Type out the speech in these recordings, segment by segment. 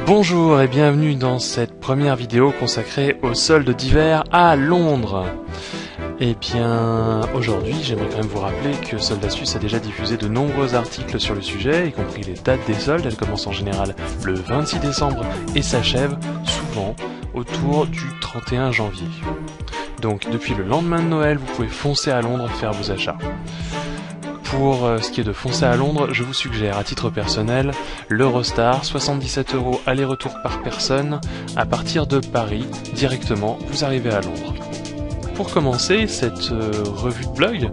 Bonjour et bienvenue dans cette première vidéo consacrée aux soldes d'hiver à Londres. Et bien, aujourd'hui, j'aimerais quand même vous rappeler que Soldes Astuces a déjà diffusé de nombreux articles sur le sujet, y compris les dates des soldes. Elles commencent en général le 26 décembre et s'achèvent souvent autour du 31 janvier. Donc, depuis le lendemain de Noël, vous pouvez foncer à Londres faire vos achats. Pour ce qui est de foncer à Londres, je vous suggère à titre personnel l'Eurostar, 77 € aller-retour par personne. À partir de Paris, directement, vous arrivez à Londres. Pour commencer cette revue de blog,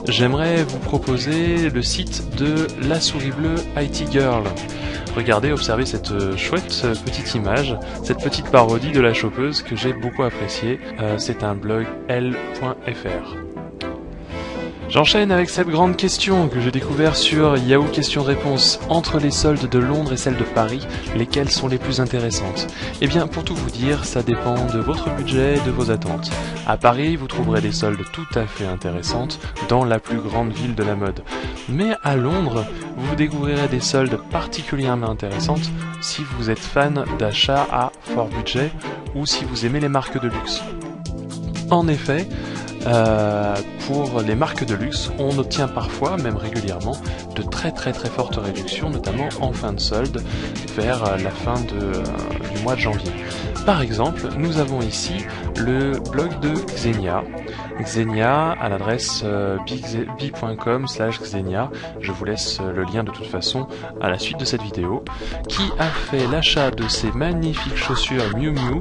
j'aimerais vous proposer le site de La Souris Bleue IT Girl. Regardez, observez cette chouette petite image, cette petite parodie de la chopeuse que j'ai beaucoup appréciée. C'est un blog l.fr. J'enchaîne avec cette grande question que j'ai découvert sur Yahoo Questions-Réponses. Entre les soldes de Londres et celles de Paris, lesquelles sont les plus intéressantes? Eh bien, pour tout vous dire, ça dépend de votre budget et de vos attentes. À Paris, vous trouverez des soldes tout à fait intéressantes dans la plus grande ville de la mode. Mais à Londres, vous découvrirez des soldes particulièrement intéressantes si vous êtes fan d'achats à fort budget ou si vous aimez les marques de luxe. En effet, pour les marques de luxe, on obtient parfois, même régulièrement, de très fortes réductions, notamment en fin de solde, vers la fin du mois de janvier. Par exemple, nous avons ici le blog de Xenia. Xenia à l'adresse b.com/Xenia. Je vous laisse le lien de toute façon à la suite de cette vidéo, qui a fait l'achat de ces magnifiques chaussures Miu Miu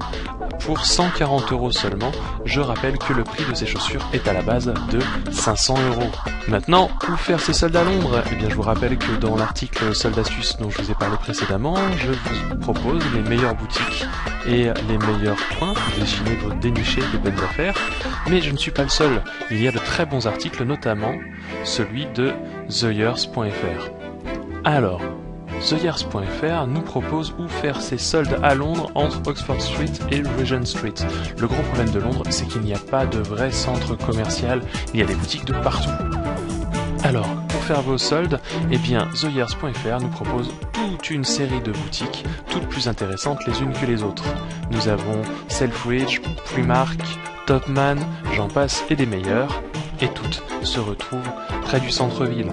pour 140 € seulement. Je rappelle que le prix de ces chaussures est à la base de 500 €. Maintenant, où faire ces soldes à Londres? Eh bien, je vous rappelle que dans l'article Soldes Astuces dont je vous ai parlé précédemment, je vous propose les meilleures boutiques et les meilleurs coins pour dénicher de bonnes affaires. Mais je ne suis pas le seul. Il y a de très bons articles, notamment celui de TheYears.fr. Alors, TheYears.fr nous propose où faire ses soldes à Londres entre Oxford Street et Regent Street. Le gros problème de Londres, c'est qu'il n'y a pas de vrai centre commercial, il y a des boutiques de partout. Alors, pour faire vos soldes, eh bien, TheYears.fr nous propose toute une série de boutiques, toutes plus intéressantes les unes que les autres. Nous avons Selfridge, Primark, Topman, j'en passe et des meilleurs, et toutes se retrouvent près du centre-ville.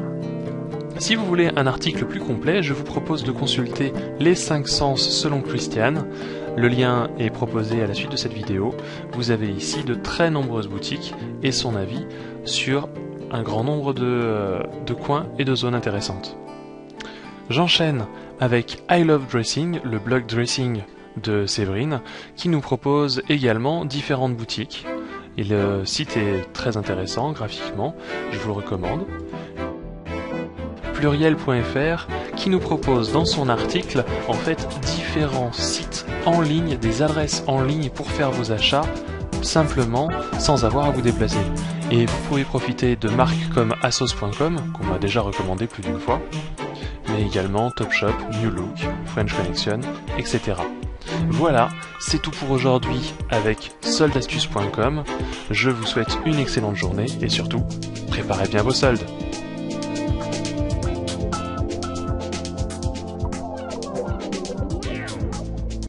Si vous voulez un article plus complet, je vous propose de consulter Les 5 sens selon Christiane. Le lien est proposé à la suite de cette vidéo. Vous avez ici de très nombreuses boutiques et son avis sur un grand nombre de coins et de zones intéressantes. J'enchaîne avec I Love Dressing, le blog dressing de Séverine, qui nous propose également différentes boutiques. Et le site est très intéressant graphiquement, je vous le recommande. Pluriel.fr qui nous propose dans son article en fait différents sites en ligne, des adresses en ligne pour faire vos achats simplement sans avoir à vous déplacer. Et vous pouvez profiter de marques comme Asos.com qu'on m'a déjà recommandé plus d'une fois, mais également Topshop, New Look, French Connection, etc. Voilà, c'est tout pour aujourd'hui avec soldesastuces.com. Je vous souhaite une excellente journée et surtout, préparez bien vos soldes.